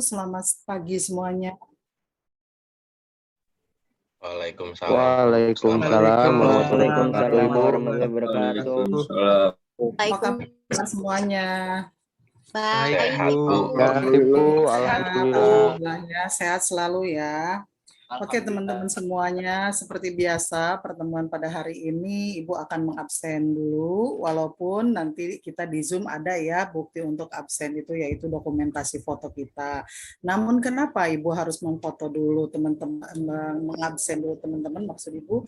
Selamat pagi semuanya. Waalaikumsalam. Waalaikumsalam warahmatullahi wabarakatuh. Apa kabar semuanya? Baik, Sehat, Ibu. Bu. Ibu, Alhamdulillah ya, sehat selalu ya. Oke teman-teman semuanya, seperti biasa pertemuan pada hari ini Ibu akan mengabsen dulu, walaupun nanti kita di Zoom ada ya bukti untuk absen itu yaitu dokumentasi foto kita. Namun kenapa Ibu harus memfoto dulu teman-teman, mengabsen dulu teman-teman, maksud Ibu?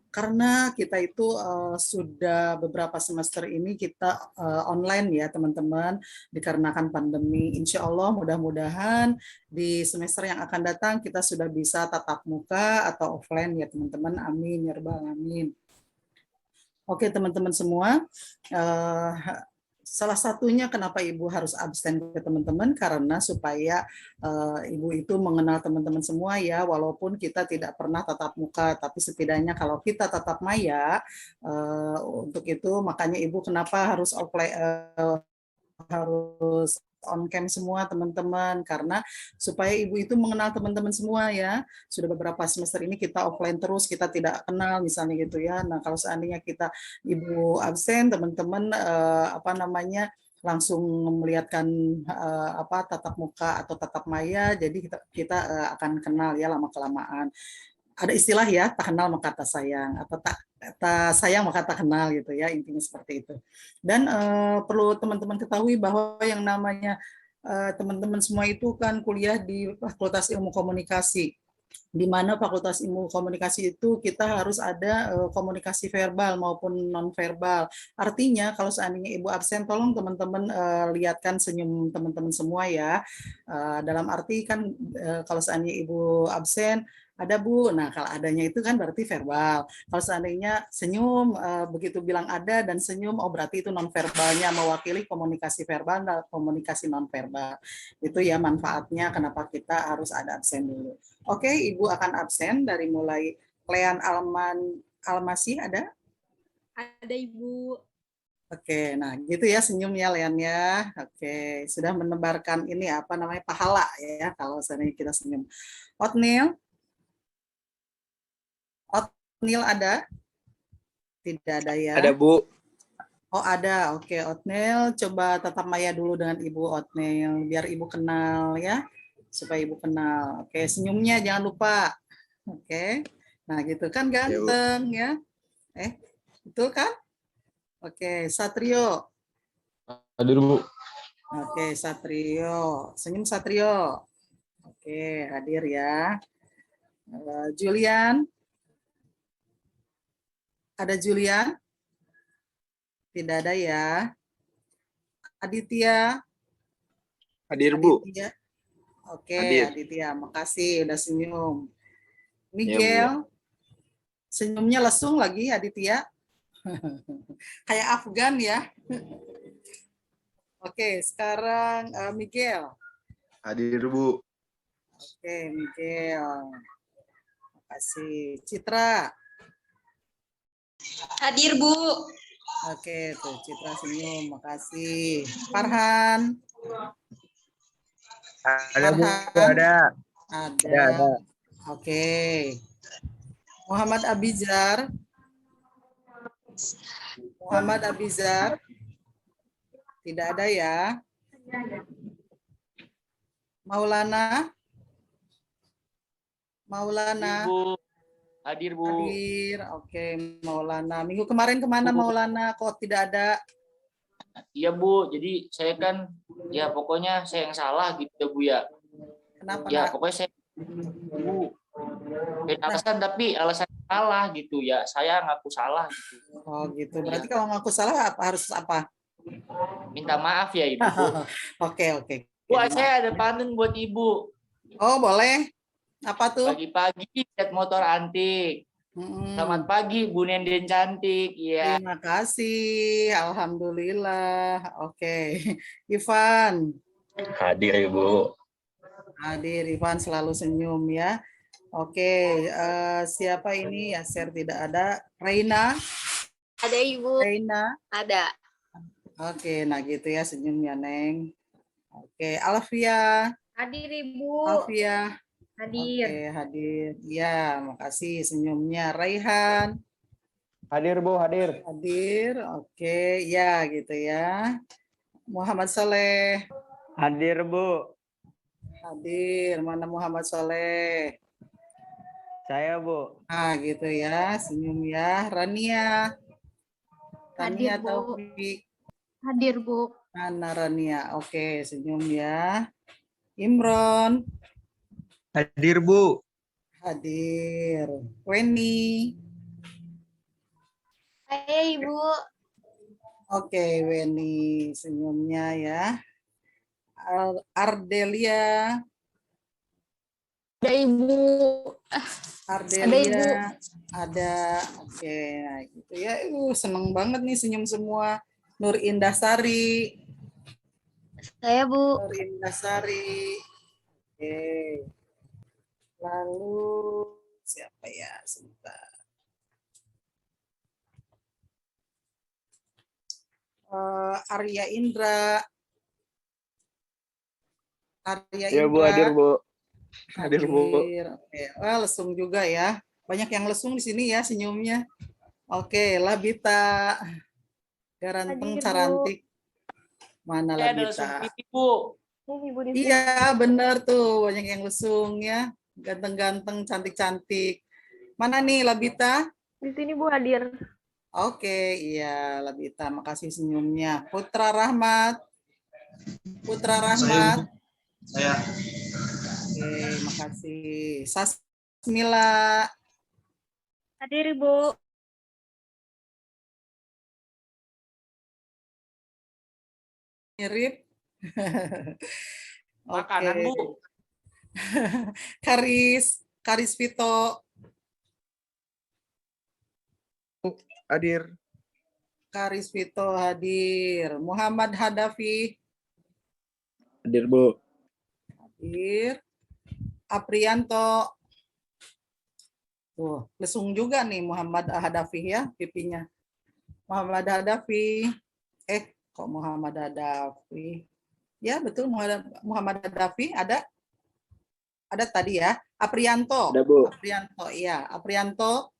Karena kita itu sudah beberapa semester ini kita online ya teman-teman, dikarenakan pandemi. Insya Allah mudah-mudahan di semester yang akan datang kita sudah bisa tatap muka atau offline ya teman-teman. Amin ya rabbal alamin. Oke teman-teman semua, salah satunya kenapa Ibu harus absen ke teman-teman karena supaya Ibu itu mengenal teman-teman semua ya, walaupun kita tidak pernah tatap muka, tapi setidaknya kalau kita tatap maya, untuk itu makanya Ibu kenapa harus offline, harus on cam semua teman-teman, karena supaya Ibu itu mengenal teman-teman semua ya. Sudah beberapa semester ini kita offline terus, kita tidak kenal misalnya gitu ya. Nah kalau seandainya Ibu absen, teman-teman langsung melihatkan tatap muka atau tatap maya, jadi kita akan kenal ya lama kelamaan. Ada istilah ya, tak kenal maka tak sayang, atau tak sayang maka tak kenal gitu ya, intinya seperti itu. Dan perlu teman-teman ketahui bahwa yang namanya teman-teman semua itu kan kuliah di Fakultas Ilmu Komunikasi, di mana Fakultas Ilmu Komunikasi itu kita harus ada komunikasi verbal maupun non-verbal. Artinya kalau seandainya Ibu absen, tolong teman-teman lihatkan senyum teman-teman semua ya. Dalam arti kan kalau seandainya Ibu absen, ada Bu, nah kalau adanya itu kan berarti verbal. Kalau seandainya senyum, begitu bilang ada dan senyum, oh berarti itu non-verbalnya mewakili komunikasi verbal dan komunikasi non-verbal. Itu ya manfaatnya kenapa kita harus ada absen dulu. Oke, Ibu akan absen dari mulai Lean Almasi ada? Ada Ibu. Oke, nah gitu ya senyumnya Lean ya. Oke, sudah menebarkan ini apa namanya pahala ya kalau seandainya kita senyum. Otnil? Otnil ada? Tidak ada ya? Ada, Bu. Oh ada, oke. Otnil, coba tatap maya dulu dengan Ibu Otnil, biar Ibu kenal ya, supaya Ibu kenal. Oke, senyumnya jangan lupa. Oke, nah gitu kan ganteng ya. Betul kan? Oke, Satrio. Hadir, Bu. Oke, Satrio. Senyum Satrio. Oke, hadir ya. Julian. Ada Julian? Tidak ada ya. Aditya. Hadir, Bu. Aditya. Oke, Hadir. Aditya. Makasih udah senyum. Ya, Miguel. Senyumnya lesung lagi Aditya. Kayak Afgan ya. Oke, sekarang Miguel. Hadir, Bu. Oke, Miguel. Makasih. Citra. Hadir, Bu. Oke, tuh Citra senyum. Makasih. Farhan. Ada, Bu. Farhan. Ada. Ada. Oke. Muhammad Abizar. Muhammad Abizar. Tidak ada ya. Maulana. Maulana. Hadir, Bu. Hadir. Oke, Maulana. Minggu kemarin kemana Maulana? Kok tidak ada? Iya, Bu. Jadi saya kan, ya pokoknya saya yang salah gitu ya, Bu ya. Kenapa? Ya pokoknya saya, Bu, alasan tapi alasan salah gitu ya. Saya ngaku salah gitu. Oh gitu. Berarti kalau ngaku salah harus apa? Minta maaf ya, Ibu. Oke. Bu, saya ada pantun buat Ibu. Oh boleh. Apa tuh? Pagi-pagi lihat motor antik. Selamat pagi, Bu Nenden cantik. Ya. Terima kasih. Alhamdulillah. Oke. Ivan. Hadir, Ibu. Hadir. Ivan selalu senyum ya. Oke. Siapa ini? Yaser tidak ada. Reina. Ada Ibu. Reina. Ada. Oke. Nah gitu ya senyumnya Neng. Oke. Alfia. Hadir Ibu. Alfiah. Hadir. Oke, hadir. Ya, makasih senyumnya. Raihan. Hadir Bu, hadir. Hadir. Oke, ya gitu ya. Muhammad Soleh. Hadir Bu. Hadir. Mana Muhammad Soleh? Saya Bu. Ah, gitu ya. Senyum ya. Rania. Hadir, Rania Bu. Taufik. Hadir Bu. Mana Rania? Oke, senyum ya. Imron. Hadir Bu. Hadir. Weni. Saya Ibu. Oke, Weni. Senyumnya ya. Ardelia. Ada Ibu. Ardelia. Ada. Oke, nah gitu ya. Seneng banget nih senyum semua. Nur Indah Sari. Saya Bu. Nur Indah Sari. Oke. Lalu siapa ya? Sebentar. Arya Indra. Arya Ya Bu, Indra. hadir Bu. Hadir, Bu. Oke. Wah, lesung juga ya. Banyak yang lesung di sini ya senyumnya. Oke, Labita. Garanteng Hadir, Bu. carantik. Mana Saya ada lesung Labita? pipi, Bu. Ini Ibu di Iya, benar tuh. Banyak yang lesung ya. Ganteng-ganteng, cantik-cantik. Mana nih Labita? Di sini Bu hadir. Oke, iya Labita. Makasih senyumnya. Putra Rahmat. Putra Rahmat. Saya. Oke, makasih. Sasmila. Hadir Ibu. Mirip. Makanan, Bu. Karis Vito. Hadir. Karis Vito hadir. Muhammad Hadafi Hadir Bu. hadir. Aprianto. Tuh, lesung juga nih Muhammad Hadafi ya pipinya. Muhammad Hadafi. Kok Muhammad Hadafi? Ya, betul Muhammad Hadafi ada? Ada tadi ya. Aprianto. Ada Bu. Aprianto, iya. Aprianto.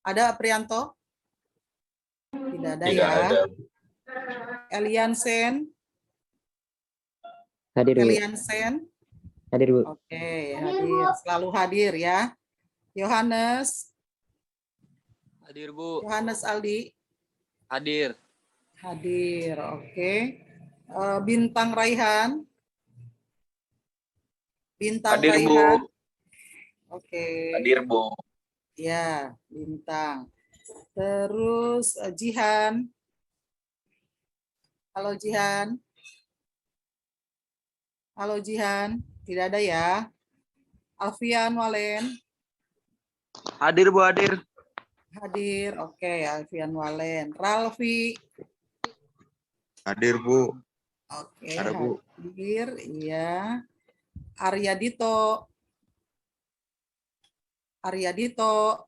Ada Aprianto? Tidak ada Tidak ya. ada. Elian Sen. Hadir Bu. Elian Sen. Hadir Bu. Oke, hadir. Selalu hadir ya. Yohanes. Hadir, Bu. Yohanes Aldi. Hadir. Hadir, oke. Bintang Raihan. Bintang Hadir, Bu. Raihan. Oke. Hadir Bu. Ya, Bintang. Terus Jihan. Halo Jihan. Halo Jihan. Tidak ada ya. Alfian Walen. Hadir Bu, hadir. Hadir. Oke, Alfian Walen. Ralfi. Hadir Bu. Oke, Ada, Bu. hadir. Iya. Arya Dito. Arya Dito.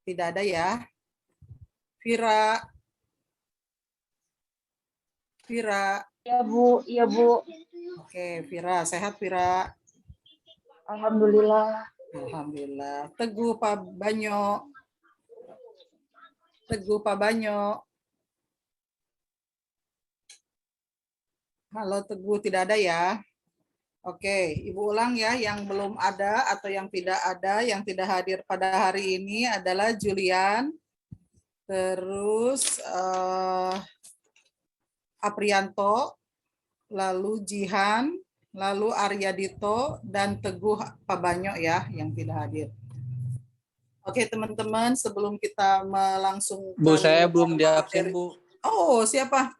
Tidak ada ya. Vira. Vira. Iya Bu. Iya Bu. Oke, Vira. Sehat Vira? Alhamdulillah. Alhamdulillah. Teguh Pak Banyo. Teguh Pak Banyo. Halo Teguh, tidak ada ya? Oke, Ibu ulang ya, yang belum ada atau yang tidak ada, yang tidak hadir pada hari ini adalah Julian, terus Aprianto, lalu Jihan, lalu Arya Dito, dan Teguh Pabanyo ya, yang tidak hadir. Oke teman-teman, sebelum kita langsung Bu, saya belum diabsen, Bu. Oh, siapa?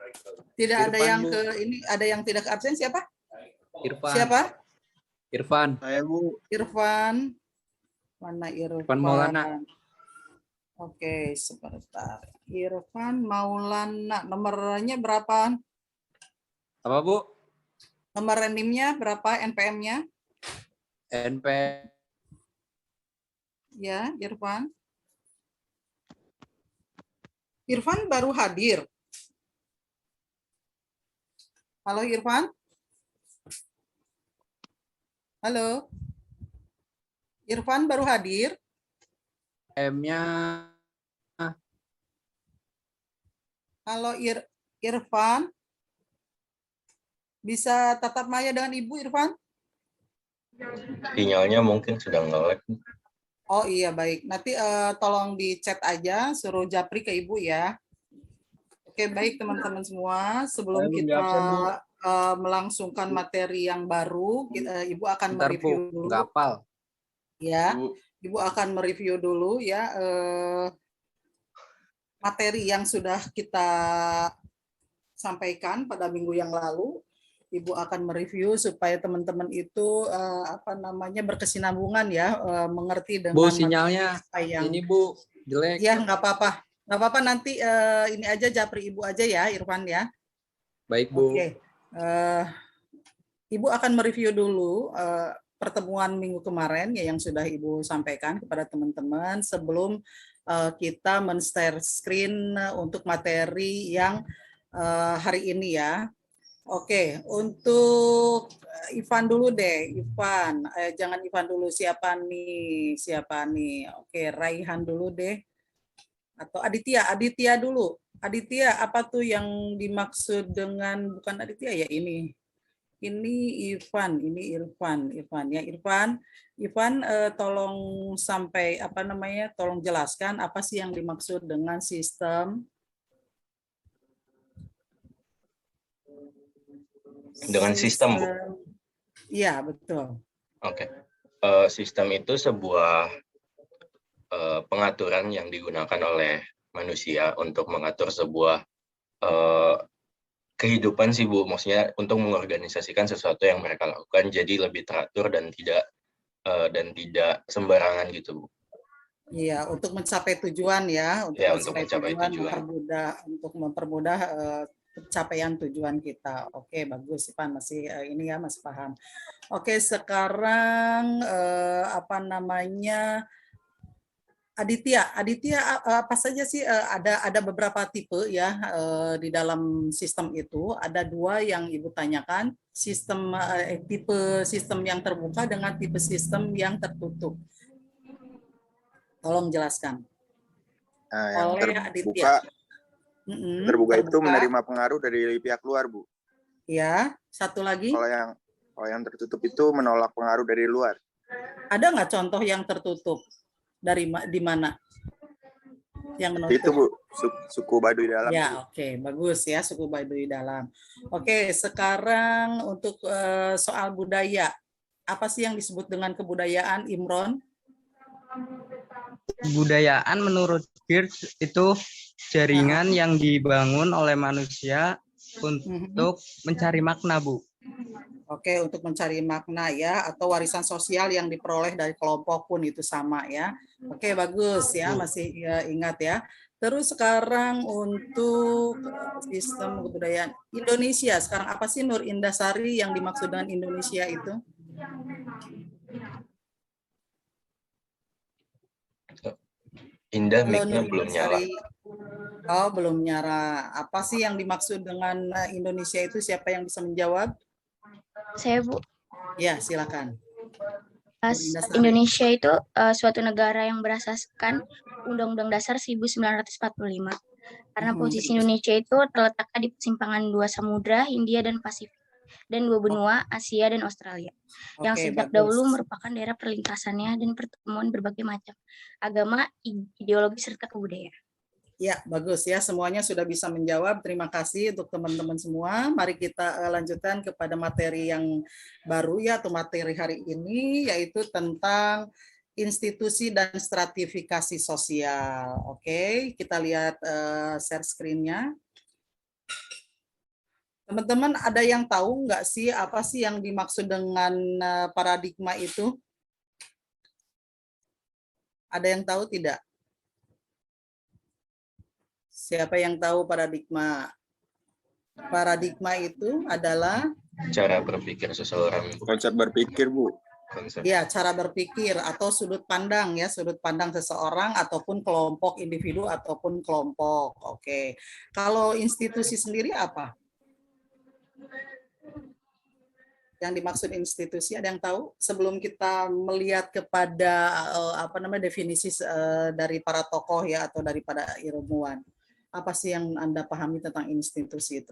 Tidak ada Irfan, yang Bu. ke ini, ada yang tidak ke absen siapa? Irfan. Siapa? Irfan. Saya Bu. Irfan. Mana Irfan? Irfan Maulana. Oke, sebentar. Irfan Maulana. Nomornya berapa? Apa, Bu? Nomor NIM-nya berapa? NPM-nya? NP. Ya, Irfan. Irfan baru hadir. Halo Irfan. Halo. Irfan baru hadir. M-nya Halo Irfan. Bisa tatap maya dengan Ibu Irfan? Sinyalnya mungkin sedang nge-lag. Oh iya baik. Nanti tolong di chat aja, suruh Japri ke Ibu ya. Oke baik teman-teman semua. Sebelum Saya belum kita absen, Bu. melangsungkan materi yang baru, Ibu akan Bentar, Bu. mereview dulu. Nggak hafal. Ya, Bu, Ibu akan mereview dulu ya materi yang sudah kita sampaikan pada minggu yang lalu. Ibu akan mereview supaya teman-teman itu berkesinambungan ya, mengerti Bu, dengan sinyalnya materi yang ini, Bu, jelek. ya nggak apa-apa nanti ini aja Japri Ibu aja ya Irfan ya. Baik, Bu. Oke. Ibu akan mereview dulu pertemuan minggu kemarin ya yang sudah Ibu sampaikan kepada teman-teman sebelum kita men-share screen untuk materi yang hari ini ya. Oke, untuk Ivan dulu deh, Ivan. Jangan Ivan dulu, siapa nih? Oke, Raihan dulu deh. Atau Aditya dulu. Aditya, apa tuh yang dimaksud dengan, bukan Aditya ya ini. Ini Irfan ya Irfan tolong tolong jelaskan apa sih yang dimaksud dengan sistem Bu. Iya, betul. Oke. Sistem itu sebuah pengaturan yang digunakan oleh manusia untuk mengatur sebuah kehidupan sih Bu, maksudnya untuk mengorganisasikan sesuatu yang mereka lakukan jadi lebih teratur dan tidak sembarangan gitu Bu. Iya, untuk mencapai tujuan ya, Untuk mencapai tujuan. mempermudah pencapaian tujuan kita. Oke, bagus Ivan, masih ini ya masih paham. Oke, sekarang Aditya apa saja sih ada beberapa tipe ya di dalam sistem itu. Ada 2 yang Ibu tanyakan, tipe sistem yang terbuka dengan tipe sistem yang tertutup. Tolong jelaskan. Nah, yang Oleh terbuka, terbuka itu menerima pengaruh dari pihak luar, Bu. Ya, satu lagi. Kalau yang tertutup itu menolak pengaruh dari luar. Ada nggak contoh yang tertutup? Di mana? Yang menutup? Itu Bu, suku Baduy dalam. Ya, oke, bagus ya suku Baduy dalam. Oke, sekarang untuk soal budaya, apa sih yang disebut dengan kebudayaan, Imron? Kebudayaan menurut Geertz itu jaringan yang dibangun oleh manusia untuk mencari makna, Bu. Oke, untuk mencari makna ya, atau warisan sosial yang diperoleh dari kelompok pun itu sama ya. Oke, bagus ya, masih ingat ya. Terus sekarang untuk sistem kebudayaan Indonesia, sekarang apa sih Nur Indasari yang dimaksud dengan Indonesia itu? Indah mic-nya belum nyala. Oh, belum nyala. Apa sih yang dimaksud dengan Indonesia itu? Siapa yang bisa menjawab? Saya, Bu. Ya, silakan. Indonesia itu suatu negara yang berasaskan Undang-Undang Dasar 1945. Karena posisi Indonesia itu terletaknya di persimpangan 2 samudra, Hindia dan Pasifik, dan 2 benua, Asia dan Australia, yang sejak dahulu merupakan daerah perlintasannya dan pertemuan berbagai macam agama, ideologi, serta kebudayaan. Ya, bagus ya. Semuanya sudah bisa menjawab. Terima kasih untuk teman-teman semua. Mari kita lanjutkan kepada materi yang baru ya, atau materi hari ini, yaitu tentang institusi dan stratifikasi sosial. Oke, kita lihat share screen-nya. Teman-teman, ada yang tahu nggak sih apa sih yang dimaksud dengan paradigma itu? Ada yang tahu tidak? Siapa yang tahu paradigma? Paradigma itu adalah cara berpikir seseorang. Konsep berpikir, Bu. Ya, cara berpikir atau sudut pandang ya, sudut pandang seseorang ataupun kelompok individu ataupun kelompok. Oke. Kalau institusi sendiri apa? Yang dimaksud institusi, ada yang tahu? Sebelum kita melihat kepada definisi dari para tokoh ya atau daripada ilmuwan, apa sih yang Anda pahami tentang institusi itu?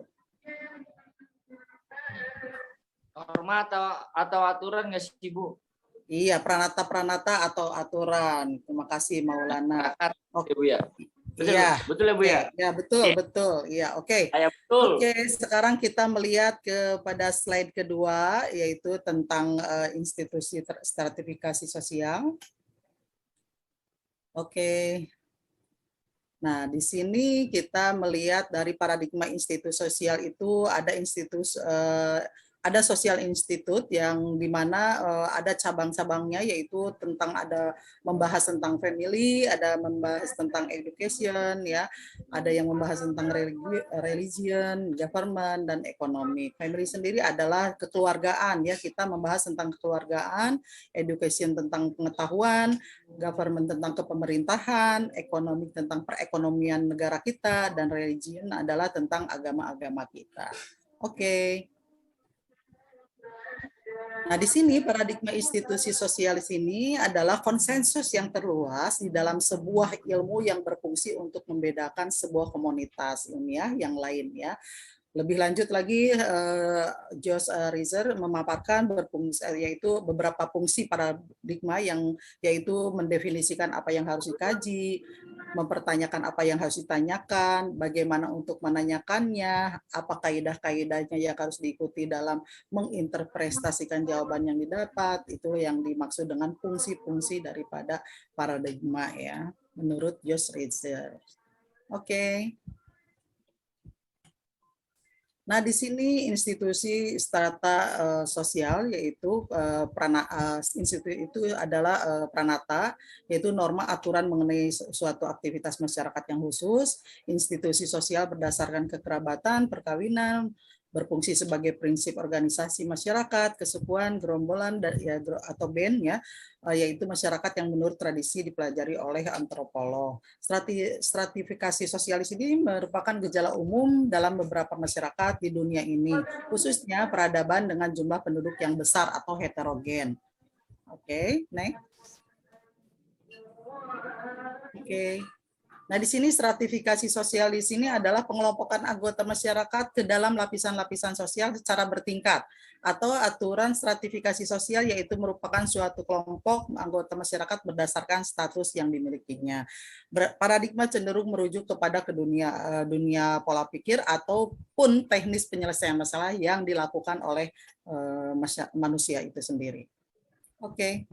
Norma atau aturan nggak sih, Bu? Iya, pranata-pranata atau aturan. Terima kasih Maulana. Oke, Bu ya. Betul, Iya, betul ya, Bu ya? ya betul. Iya, oke. Saya betul. Oke, sekarang kita melihat kepada slide kedua, yaitu tentang institusi stratifikasi sosial. Oke. Nah, di sini kita melihat dari paradigma institusi sosial itu ada sosial institut yang dimana ada cabang-cabangnya, yaitu tentang membahas tentang family, ada membahas tentang education, ya, ada yang membahas tentang religion, government, dan ekonomi. Family sendiri adalah kekeluargaan, ya, kita membahas tentang kekeluargaan, education tentang pengetahuan, government tentang kepemerintahan, ekonomi tentang perekonomian negara kita, dan religion adalah tentang agama-agama kita. Oke. Nah, di sini paradigma institusi sosial di sini adalah konsensus yang terluas di dalam sebuah ilmu yang berfungsi untuk membedakan sebuah komunitas ilmiah yang lain, ya. Lebih lanjut lagi, Josh Reiser memaparkan yaitu beberapa fungsi paradigma yang yaitu mendefinisikan apa yang harus dikaji, mempertanyakan apa yang harus ditanyakan, bagaimana untuk menanyakannya, apa kaidah-kaidahnya yang harus diikuti dalam menginterpretasikan jawaban yang didapat. Itu yang dimaksud dengan fungsi-fungsi daripada paradigma, ya, menurut Josh Reiser. Oke. Nah, di sini institusi strata sosial, yaitu institusi itu adalah pranata, yaitu norma aturan mengenai suatu aktivitas masyarakat yang khusus. Institusi sosial berdasarkan kekerabatan, perkawinan, berfungsi sebagai prinsip organisasi masyarakat, kesukuan, gerombolan, atau band, ya, yaitu masyarakat yang menurut tradisi dipelajari oleh antropolog. Stratifikasi sosial ini merupakan gejala umum dalam beberapa masyarakat di dunia ini, khususnya peradaban dengan jumlah penduduk yang besar atau heterogen. Oke, next. Oke. Nah, di sini stratifikasi sosial di sini adalah pengelompokan anggota masyarakat ke dalam lapisan-lapisan sosial secara bertingkat, atau aturan stratifikasi sosial, yaitu merupakan suatu kelompok anggota masyarakat berdasarkan status yang dimilikinya. Paradigma cenderung merujuk kepada dunia pola pikir ataupun teknis penyelesaian masalah yang dilakukan oleh manusia itu sendiri. Oke.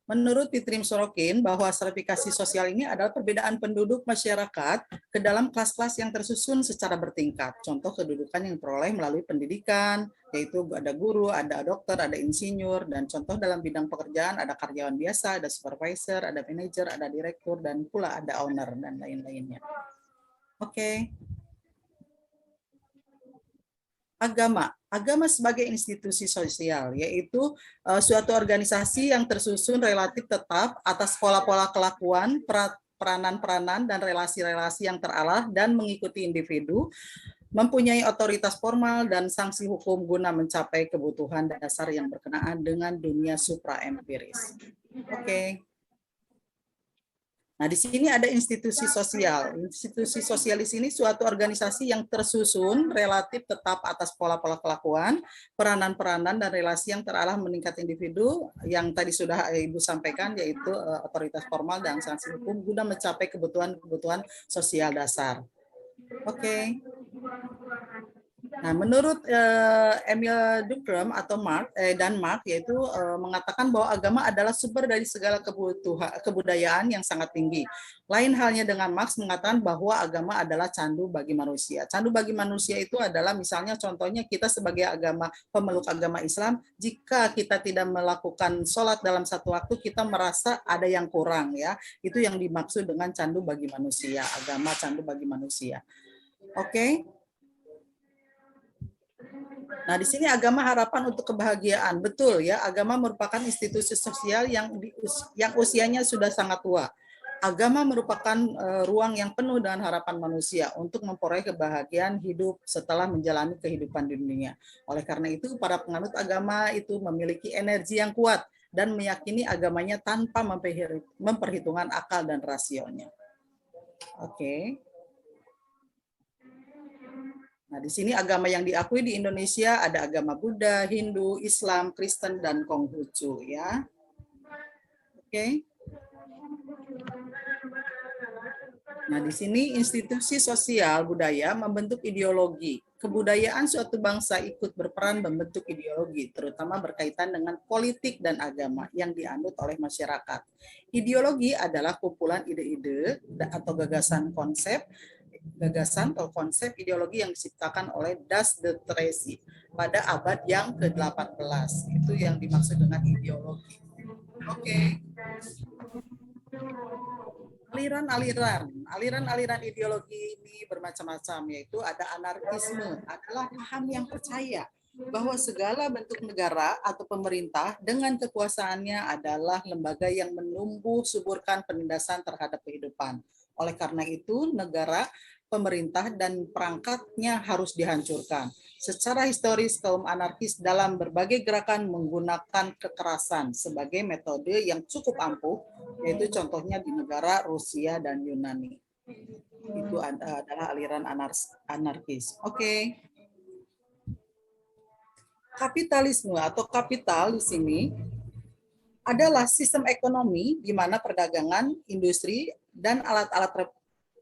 Menurut Pitrim Sorokin, bahwa stratifikasi sosial ini adalah perbedaan penduduk masyarakat ke dalam kelas-kelas yang tersusun secara bertingkat. Contoh kedudukan yang diperoleh melalui pendidikan, yaitu ada guru, ada dokter, ada insinyur, dan contoh dalam bidang pekerjaan ada karyawan biasa, ada supervisor, ada manajer, ada direktur, dan pula ada owner, dan lain-lainnya. Oke. Agama sebagai institusi sosial, yaitu suatu organisasi yang tersusun relatif tetap atas pola-pola kelakuan, peranan-peranan, dan relasi-relasi yang terarah dan mengikuti individu, mempunyai otoritas formal dan sanksi hukum guna mencapai kebutuhan dasar yang berkenaan dengan dunia supraempiris. Oke. Nah, di sini ada institusi sosial. Institusi sosial di sini suatu organisasi yang tersusun relatif tetap atas pola-pola kelakuan, peranan-peranan, dan relasi yang terarah meningkat individu yang tadi sudah Ibu sampaikan, yaitu otoritas formal dan sanksi hukum guna mencapai kebutuhan-kebutuhan sosial dasar. Oke. Nah, menurut Emil Durkheim atau Marx, yaitu mengatakan bahwa agama adalah sumber dari segala kebudayaan yang sangat tinggi. Lain halnya dengan Marx mengatakan bahwa agama adalah candu bagi manusia. Candu bagi manusia itu adalah misalnya contohnya kita sebagai pemeluk agama Islam, jika kita tidak melakukan sholat dalam satu waktu, kita merasa ada yang kurang, ya. Itu yang dimaksud dengan candu bagi manusia, agama candu bagi manusia. Oke. Nah, di sini agama harapan untuk kebahagiaan. Betul, ya, agama merupakan institusi sosial yang usianya sudah sangat tua. Agama merupakan ruang yang penuh dengan harapan manusia untuk memperoleh kebahagiaan hidup setelah menjalani kehidupan di dunia. Oleh karena itu, para penganut agama itu memiliki energi yang kuat dan meyakini agamanya tanpa memperhitungkan akal dan rasionya. Oke. Nah, di sini agama yang diakui di Indonesia ada agama Buddha, Hindu, Islam, Kristen, dan Konghucu, ya. Oke. Nah, di sini institusi sosial budaya membentuk ideologi. Kebudayaan suatu bangsa ikut berperan membentuk ideologi, terutama berkaitan dengan politik dan agama yang dianut oleh masyarakat. Ideologi adalah kumpulan ide-ide atau gagasan atau konsep ideologi yang diciptakan oleh Das de Tracy pada abad yang ke-18. Itu yang dimaksud dengan ideologi. Oke. Aliran-aliran ideologi ini bermacam-macam, yaitu ada anarkisme, adalah paham yang percaya bahwa segala bentuk negara atau pemerintah dengan kekuasaannya adalah lembaga yang menumbuh suburkan penindasan terhadap kehidupan. Oleh karena itu, negara, pemerintah, dan perangkatnya harus dihancurkan. Secara historis, kaum anarkis dalam berbagai gerakan menggunakan kekerasan sebagai metode yang cukup ampuh, yaitu contohnya di negara Rusia dan Yunani. Itu adalah aliran anarkis. Oke. Kapitalisme atau kapital di sini adalah sistem ekonomi di mana perdagangan, industri, dan alat-alat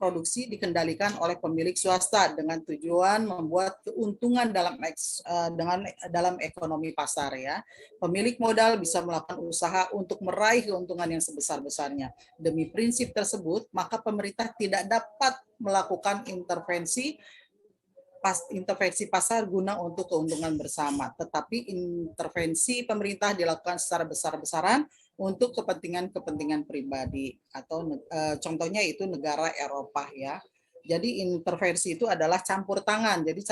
produksi dikendalikan oleh pemilik swasta dengan tujuan membuat keuntungan dalam ekonomi pasar, ya. Pemilik modal bisa melakukan usaha untuk meraih keuntungan yang sebesar-besarnya. Demi prinsip tersebut, maka pemerintah tidak dapat melakukan intervensi pasar guna untuk keuntungan bersama, tetapi intervensi pemerintah dilakukan secara besar-besaran untuk kepentingan pribadi, atau contohnya itu negara Eropa, ya. Jadi intervensi itu adalah campur tangan. Jadi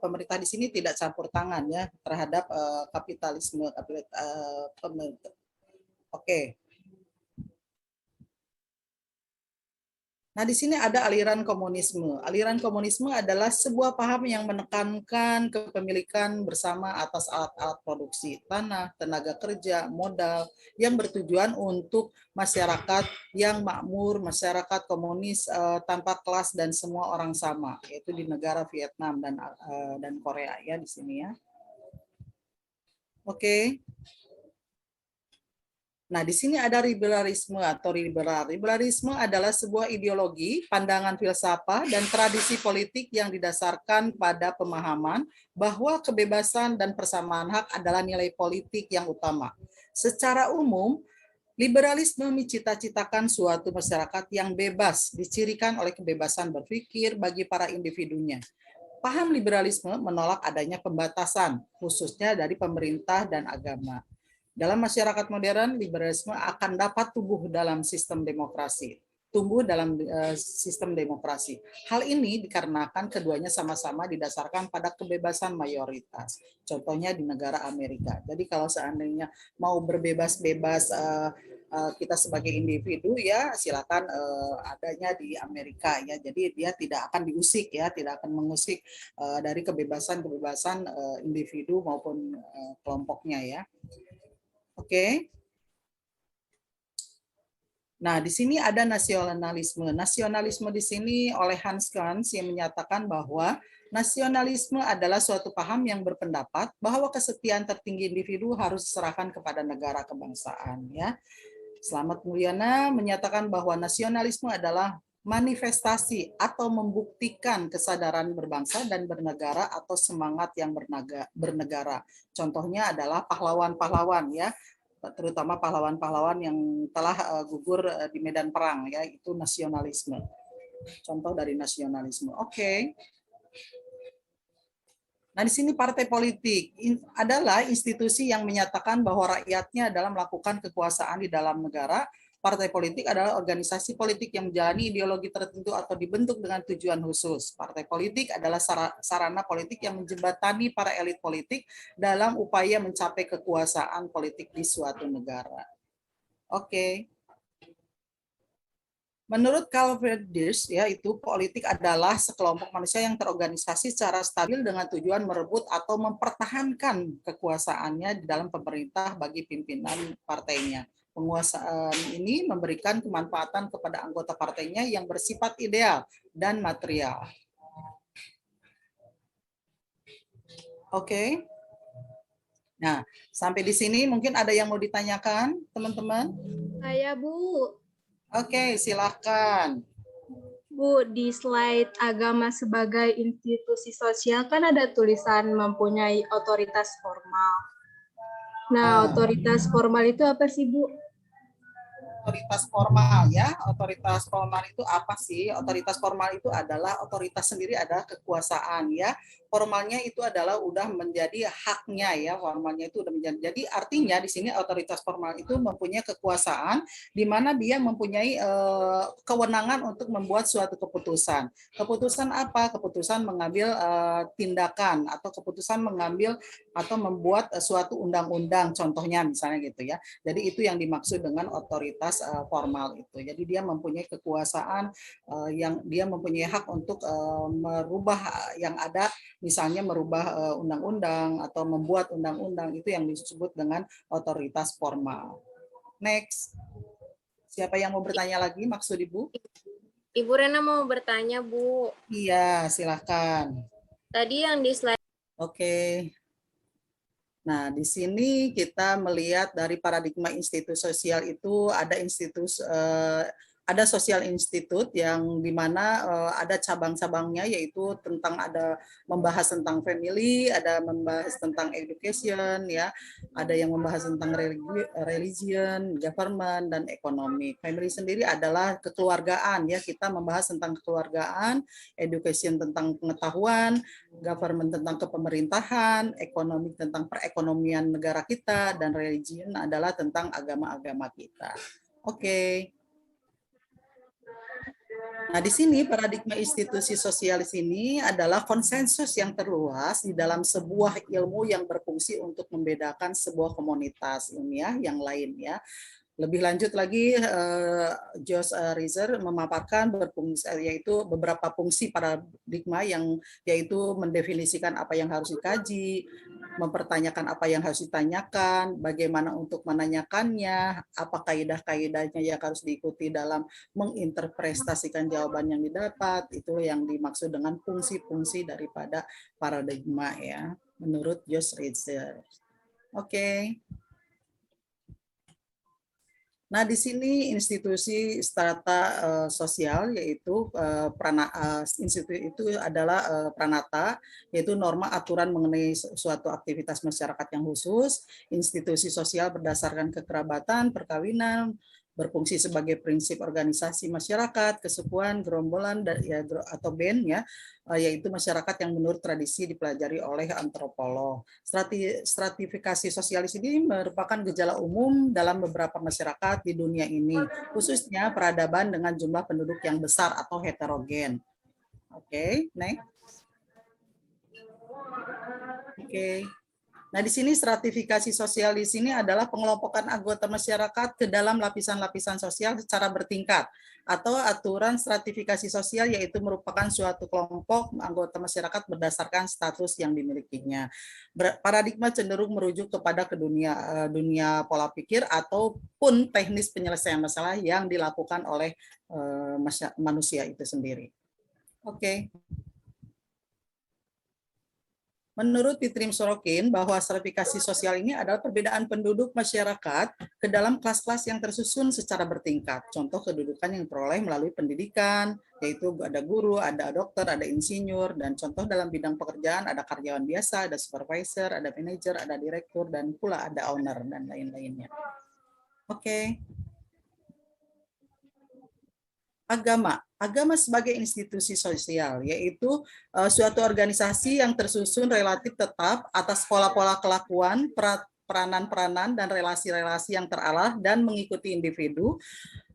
pemerintah di sini tidak campur tangan, ya, terhadap kapitalisme. Oke. Nah, di sini ada aliran komunisme. Aliran komunisme adalah sebuah paham yang menekankan kepemilikan bersama atas alat-alat produksi, tanah, tenaga kerja, modal, yang bertujuan untuk masyarakat yang makmur, masyarakat komunis tanpa kelas dan semua orang sama, yaitu di negara Vietnam dan Korea, ya, di sini, ya. Oke. Nah, di sini ada liberalisme atau liberal. Liberalisme adalah sebuah ideologi, pandangan filsafat, dan tradisi politik yang didasarkan pada pemahaman bahwa kebebasan dan persamaan hak adalah nilai politik yang utama. Secara umum, liberalisme mencita-citakan suatu masyarakat yang bebas, dicirikan oleh kebebasan berpikir bagi para individunya. Paham liberalisme menolak adanya pembatasan, khususnya dari pemerintah dan agama. Dalam masyarakat modern, liberalisme akan dapat tumbuh dalam sistem demokrasi. Hal ini dikarenakan keduanya sama-sama didasarkan pada kebebasan mayoritas. Contohnya di negara Amerika. Jadi kalau seandainya mau berbebas-bebas kita sebagai individu, ya silakan adanya di Amerika, ya. Jadi dia tidak akan diusik, ya, tidak akan mengusik dari kebebasan individu maupun kelompoknya, ya. Oke. Nah, di sini ada nasionalisme. Nasionalisme di sini oleh Hans Gans yang menyatakan bahwa nasionalisme adalah suatu paham yang berpendapat bahwa kesetiaan tertinggi individu harus diserahkan kepada negara kebangsaan, ya. Slamet Mulyana menyatakan bahwa nasionalisme adalah manifestasi atau membuktikan kesadaran berbangsa dan bernegara atau semangat yang bernegara. Contohnya adalah pahlawan-pahlawan, ya, terutama pahlawan-pahlawan yang telah gugur di medan perang, ya, itu nasionalisme. Contoh dari nasionalisme. Oke. Nah, di sini partai politik adalah institusi yang menyatakan bahwa rakyatnya adalah melakukan kekuasaan di dalam negara. Partai politik adalah organisasi politik yang menjalani ideologi tertentu atau dibentuk dengan tujuan khusus. Partai politik adalah sarana politik yang menjembatani para elit politik dalam upaya mencapai kekuasaan politik di suatu negara. Oke. Menurut Karl Friedrich, yaitu politik adalah sekelompok manusia yang terorganisasi secara stabil dengan tujuan merebut atau mempertahankan kekuasaannya di dalam pemerintah bagi pimpinan partainya. Penguasaan ini memberikan kemanfaatan kepada anggota partainya yang bersifat ideal dan material. Oke. Nah, sampai di sini mungkin ada yang mau ditanyakan, teman-teman? Saya, Bu. Oke, silahkan. Bu, di slide agama sebagai institusi sosial kan ada tulisan mempunyai otoritas formal. Nah, otoritas formal itu apa sih, Bu? Otoritas formal ya, otoritas formal itu apa sih? Otoritas formal itu adalah otoritas sendiri adalah kekuasaan ya. Formalnya itu adalah udah menjadi haknya ya, formalnya itu udah menjadi. Jadi artinya di sini otoritas formal itu mempunyai kekuasaan di mana dia mempunyai kewenangan untuk membuat suatu keputusan. Keputusan apa? Keputusan mengambil tindakan atau keputusan mengambil atau membuat suatu undang-undang contohnya misalnya gitu ya. Jadi itu yang dimaksud dengan otoritas formal itu. Jadi dia mempunyai kekuasaan yang dia mempunyai hak untuk merubah yang ada, misalnya merubah undang-undang atau membuat undang-undang, itu yang disebut dengan otoritas formal. Next. Siapa yang mau bertanya lagi, maksud Ibu? Ibu Rena mau bertanya, Bu. Iya, silakan. Tadi yang di slide. Oke. Nah, di sini kita melihat dari paradigma institusi sosial itu ada ada sosial institut yang dimana ada cabang-cabangnya, yaitu tentang ada membahas tentang family, ada membahas tentang education ya, ada yang membahas tentang religion, government, dan ekonomi. Family sendiri adalah kekeluargaan ya, kita membahas tentang kekeluargaan, education tentang pengetahuan, government tentang kepemerintahan, ekonomi tentang perekonomian negara kita, dan religion adalah tentang agama-agama kita. Oke. Nah, di sini paradigma institusi sosialis ini adalah konsensus yang terluas di dalam sebuah ilmu yang berfungsi untuk membedakan sebuah komunitas ilmiah yang lain ya. Lebih lanjut lagi, Josh Reiser memaparkan yaitu beberapa fungsi paradigma yang yaitu mendefinisikan apa yang harus dikaji, mempertanyakan apa yang harus ditanyakan, bagaimana untuk menanyakannya, apa kaidah-kaidahnya yang harus diikuti dalam menginterpretasikan jawaban yang didapat. Itu yang dimaksud dengan fungsi-fungsi daripada paradigma ya, menurut Josh Reiser. Oke. Nah, di sini institusi strata sosial, yaitu institusi itu adalah pranata, yaitu norma aturan mengenai suatu aktivitas masyarakat yang khusus. Institusi sosial berdasarkan kekerabatan, perkawinan, berfungsi sebagai prinsip organisasi masyarakat, kesukuan, gerombolan, atau band ya, yaitu masyarakat yang menurut tradisi dipelajari oleh antropolog. Stratifikasi sosialis ini merupakan gejala umum dalam beberapa masyarakat di dunia ini, khususnya peradaban dengan jumlah penduduk yang besar atau heterogen. Oke, next. Oke. Nah, di sini stratifikasi sosial di sini adalah pengelompokan anggota masyarakat ke dalam lapisan-lapisan sosial secara bertingkat, atau aturan stratifikasi sosial, yaitu merupakan suatu kelompok anggota masyarakat berdasarkan status yang dimilikinya. Paradigma cenderung merujuk kepada dunia pola pikir ataupun teknis penyelesaian masalah yang dilakukan oleh manusia itu sendiri. Oke. Menurut Pitrim Sorokin, bahwa stratifikasi sosial ini adalah perbedaan penduduk masyarakat ke dalam kelas-kelas yang tersusun secara bertingkat. Contoh kedudukan yang diperoleh melalui pendidikan, yaitu ada guru, ada dokter, ada insinyur, dan contoh dalam bidang pekerjaan ada karyawan biasa, ada supervisor, ada manajer, ada direktur, dan pula ada owner, dan lain-lainnya. Oke. Agama sebagai institusi sosial, yaitu suatu organisasi yang tersusun relatif tetap atas pola-pola kelakuan, peranan-peranan, dan relasi-relasi yang terarah dan mengikuti individu,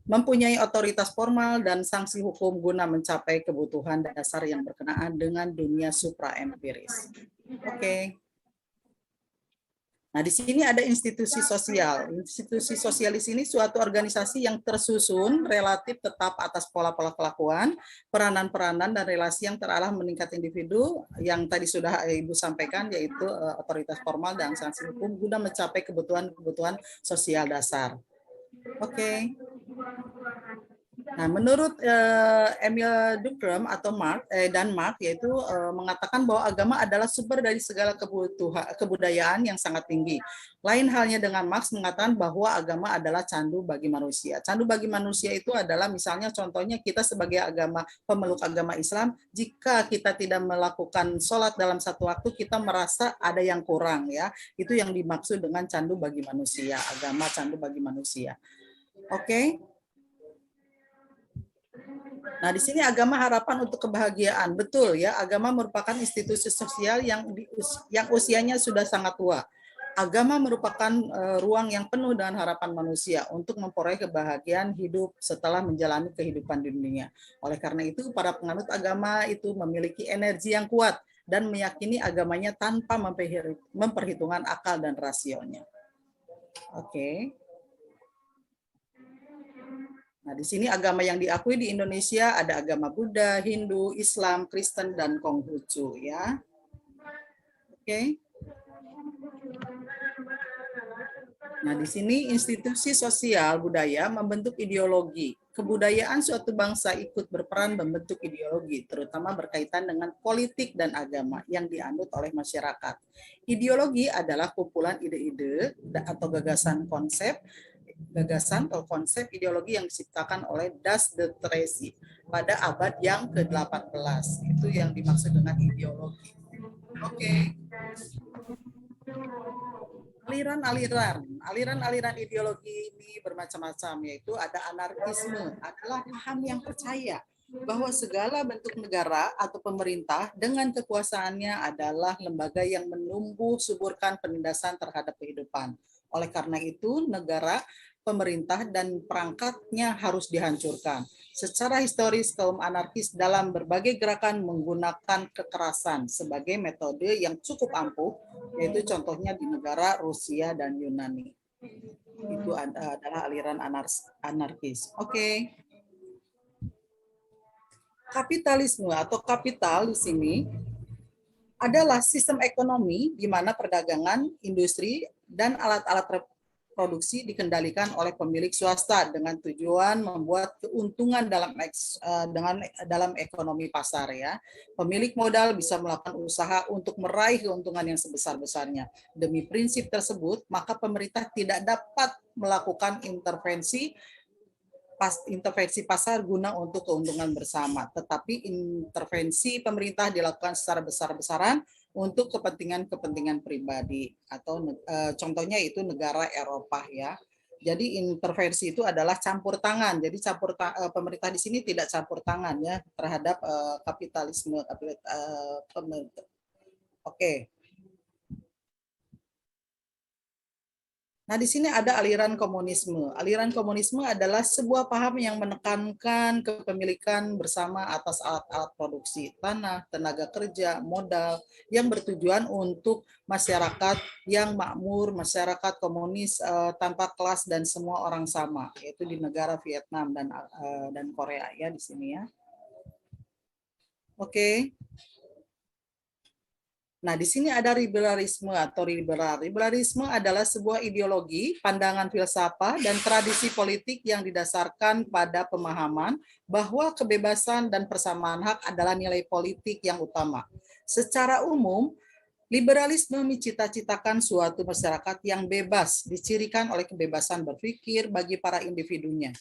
mempunyai otoritas formal dan sanksi hukum guna mencapai kebutuhan dasar yang berkenaan dengan dunia supraempiris. Oke. Nah, di sini ada institusi sosial. Institusi sosial di sini suatu organisasi yang tersusun relatif tetap atas pola-pola kelakuan, peranan-peranan dan relasi yang terarah meningkat individu yang tadi sudah Ibu sampaikan, yaitu otoritas formal dan sanksi hukum guna mencapai kebutuhan-kebutuhan sosial dasar. Oke. Nah, menurut Emil Durkheim atau Marx yaitu mengatakan bahwa agama adalah sumber dari segala kebudayaan yang sangat tinggi. Lain halnya dengan Marx mengatakan bahwa agama adalah candu bagi manusia. Candu bagi manusia itu adalah misalnya contohnya kita sebagai pemeluk agama Islam, jika kita tidak melakukan sholat dalam satu waktu, kita merasa ada yang kurang ya. Itu yang dimaksud dengan candu bagi manusia, agama candu bagi manusia. Oke. Nah, di sini agama harapan untuk kebahagiaan. Betul ya, agama merupakan institusi sosial yang usianya sudah sangat tua. Agama merupakan ruang yang penuh dengan harapan manusia untuk memperoleh kebahagiaan hidup setelah menjalani kehidupan di dunia. Oleh karena itu, para penganut agama itu memiliki energi yang kuat dan meyakini agamanya tanpa memperhitungkan akal dan rasionya. Oke. Nah, di sini agama yang diakui di Indonesia ada agama Buddha, Hindu, Islam, Kristen, dan Konghucu ya. Oke. Nah, di sini institusi sosial budaya membentuk ideologi. Kebudayaan suatu bangsa ikut berperan membentuk ideologi, terutama berkaitan dengan politik dan agama yang dianut oleh masyarakat. Ideologi adalah kumpulan ide-ide atau gagasan atau konsep ideologi yang diciptakan oleh Das de Tracy pada abad yang ke-18. Itu yang dimaksud dengan ideologi. Oke. Aliran-aliran ideologi ini bermacam-macam, yaitu ada anarkisme, adalah paham yang percaya bahwa segala bentuk negara atau pemerintah dengan kekuasaannya adalah lembaga yang menumbuh suburkan penindasan terhadap kehidupan. Oleh karena itu, negara, pemerintah, dan perangkatnya harus dihancurkan. Secara historis, kaum anarkis dalam berbagai gerakan menggunakan kekerasan sebagai metode yang cukup ampuh, yaitu contohnya di negara Rusia dan Yunani. Itu adalah aliran anarkis. Oke. Kapitalisme atau kapital di sini adalah sistem ekonomi di mana perdagangan, industri, dan alat-alat produksi dikendalikan oleh pemilik swasta dengan tujuan membuat keuntungan dalam ekonomi pasar ya. Pemilik modal bisa melakukan usaha untuk meraih keuntungan yang sebesar-besarnya. Demi prinsip tersebut, maka pemerintah tidak dapat melakukan intervensi pasar guna untuk keuntungan bersama, tetapi intervensi pemerintah dilakukan secara besar-besaran untuk kepentingan pribadi atau contohnya itu negara Eropa ya. Jadi intervensi itu adalah campur tangan. Jadi pemerintah di sini tidak campur tangan ya terhadap kapitalisme. Oke. Nah, di sini ada aliran komunisme. Aliran komunisme adalah sebuah paham yang menekankan kepemilikan bersama atas alat-alat produksi, tanah, tenaga kerja, modal, yang bertujuan untuk masyarakat yang makmur, masyarakat komunis tanpa kelas dan semua orang sama, yaitu di negara Vietnam dan Korea ya di sini ya. Oke. Nah, di sini ada liberalisme atau liberal. Liberalisme adalah sebuah ideologi, pandangan filsafat, dan tradisi politik yang didasarkan pada pemahaman bahwa kebebasan dan persamaan hak adalah nilai politik yang utama. Secara umum, liberalisme mencita-citakan suatu masyarakat yang bebas, dicirikan oleh kebebasan berpikir bagi para individunya.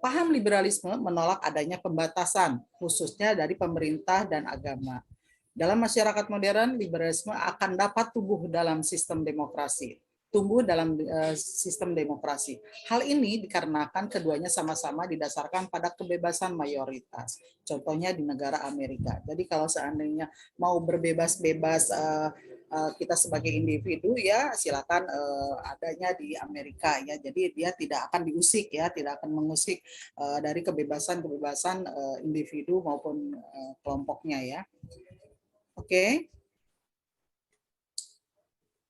Paham liberalisme menolak adanya pembatasan, khususnya dari pemerintah dan agama. Dalam masyarakat modern, liberalisme akan dapat tumbuh dalam sistem demokrasi. Hal ini dikarenakan keduanya sama-sama didasarkan pada kebebasan mayoritas. Contohnya di negara Amerika. Jadi kalau seandainya mau berbebas-bebas kita sebagai individu ya silakan adanya di Amerika ya. Jadi dia tidak akan diusik ya, tidak akan mengusik dari kebebasan individu maupun kelompoknya ya. Oke.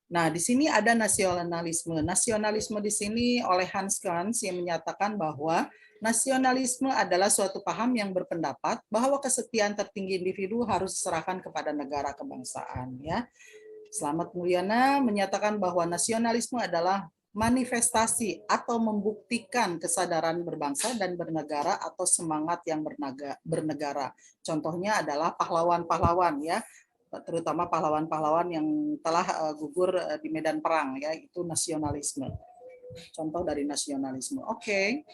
Nah, di sini ada nasionalisme. Nasionalisme di sini oleh Hans Kant yang menyatakan bahwa nasionalisme adalah suatu paham yang berpendapat bahwa kesetiaan tertinggi individu harus diserahkan kepada negara kebangsaan. Ya, Slamet Mulyana menyatakan bahwa nasionalisme adalah manifestasi atau membuktikan kesadaran berbangsa dan bernegara atau semangat yang bernegara. Contohnya adalah pahlawan-pahlawan, ya, terutama pahlawan-pahlawan yang telah gugur di medan perang, ya, itu nasionalisme. Contoh dari nasionalisme. Oke.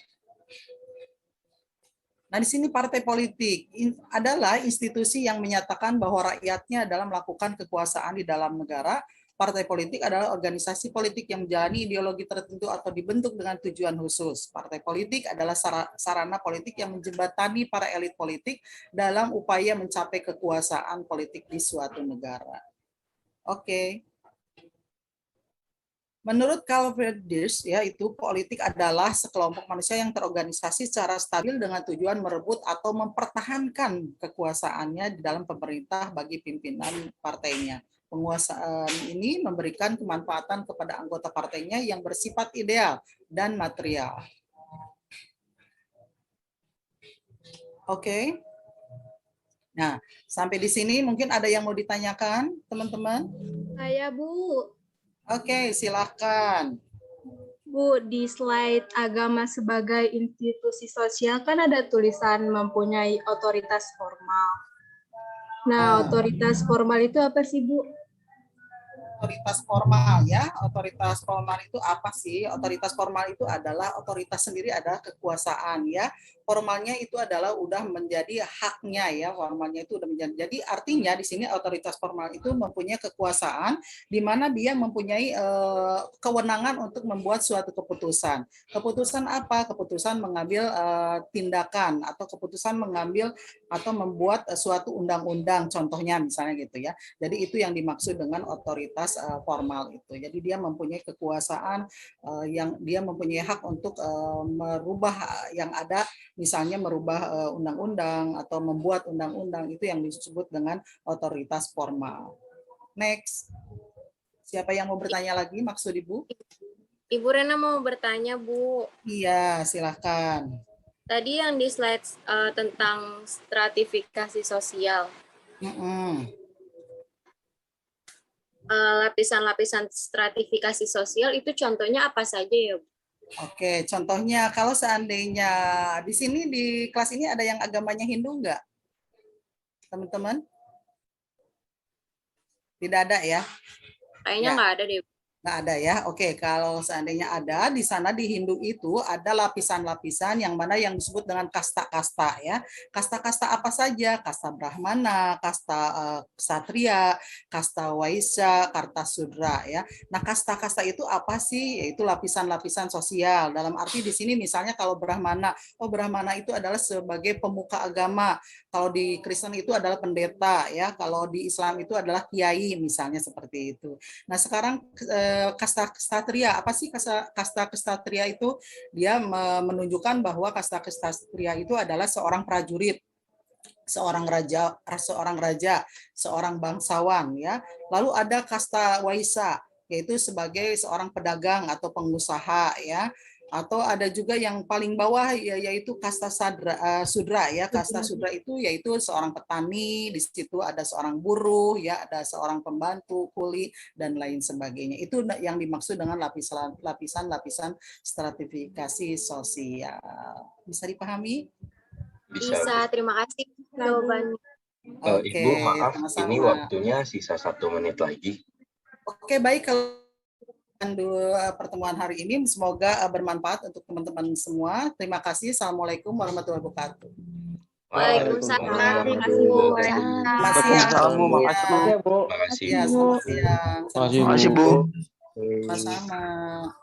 Nah, di sini partai politik adalah institusi yang menyatakan bahwa rakyatnya dalam melakukan kekuasaan di dalam negara. Partai politik adalah organisasi politik yang menjalani ideologi tertentu atau dibentuk dengan tujuan khusus. Partai politik adalah sarana politik yang menjembatani para elit politik dalam upaya mencapai kekuasaan politik di suatu negara. Oke. Menurut Karl Friedrich, yaitu politik adalah sekelompok manusia yang terorganisasi secara stabil dengan tujuan merebut atau mempertahankan kekuasaannya di dalam pemerintah bagi pimpinan partainya. Penguasaan ini memberikan kemanfaatan kepada anggota partainya yang bersifat ideal dan material. Oke. Nah, sampai di sini mungkin ada yang mau ditanyakan, teman-teman? Saya, Bu. Oke, silakan. Bu, di slide agama sebagai institusi sosial kan ada tulisan mempunyai otoritas formal. Nah, otoritas formal itu apa sih, Bu? Otoritas formal, ya. Otoritas formal itu apa sih? Otoritas formal itu adalah otoritas sendiri adalah kekuasaan, ya. Formalnya itu adalah udah menjadi haknya, ya. Formalnya itu udah menjadi. Jadi artinya di sini otoritas formal itu mempunyai kekuasaan di mana dia mempunyai kewenangan untuk membuat suatu keputusan. Keputusan apa? Keputusan mengambil tindakan atau keputusan mengambil atau membuat suatu undang-undang, contohnya misalnya gitu, ya. Jadi itu yang dimaksud dengan otoritas formal itu. Jadi dia mempunyai kekuasaan yang dia mempunyai hak untuk merubah yang ada, misalnya merubah undang-undang atau membuat undang-undang, itu yang disebut dengan otoritas formal. Next. Siapa yang mau bertanya lagi, maksud Ibu? Ibu Rena mau bertanya, Bu. Iya, silakan. Tadi yang di slide tentang stratifikasi sosial. Lapisan-lapisan stratifikasi sosial itu contohnya apa saja ya, Bu? Oke, contohnya kalau seandainya di sini di kelas ini ada yang agamanya Hindu enggak? Teman-teman? Tidak ada ya? Kayaknya nggak ada deh. Nggak ada ya. Oke, kalau seandainya ada, di sana di Hindu itu ada lapisan-lapisan yang mana yang disebut dengan kasta-kasta, ya. Kasta-kasta apa saja? Kasta Brahmana, kasta Ksatria, kasta Waisya, kasta Sudra, ya. Nah, kasta-kasta itu apa sih? Yaitu lapisan-lapisan sosial. Dalam arti di sini misalnya kalau Brahmana, Brahmana itu adalah sebagai pemuka agama. Kalau di Kristen itu adalah pendeta, ya. Kalau di Islam itu adalah kiai, misalnya seperti itu. Nah, sekarang kasta ksatria, apa sih kasta ksatria itu? Dia menunjukkan bahwa kasta ksatria itu adalah seorang prajurit, seorang raja, seorang bangsawan, ya. Lalu ada kasta waisya, yaitu sebagai seorang pedagang atau pengusaha, ya. Atau ada juga yang paling bawah yaitu kasta sudra, ya. Kasta sudra itu yaitu seorang petani, di situ ada seorang buruh, ya, ada seorang pembantu, kuli, dan lain sebagainya. Itu yang dimaksud dengan lapisan-lapisan stratifikasi sosial. Bisa dipahami? Bisa, terima kasih jawabannya. Ibu, maaf, sama-sama. ini waktunya sisa 1 menit lagi. Oke, baik. Kalau pertemuan hari ini semoga bermanfaat untuk teman-teman semua. Terima kasih. Assalamualaikum warahmatullahi wabarakatuh. Waalaikumsalam. Terima kasih, Bu. Terima kasih, Bu. Ya, selamat siang. Terima kasih, Bu. Sama-sama.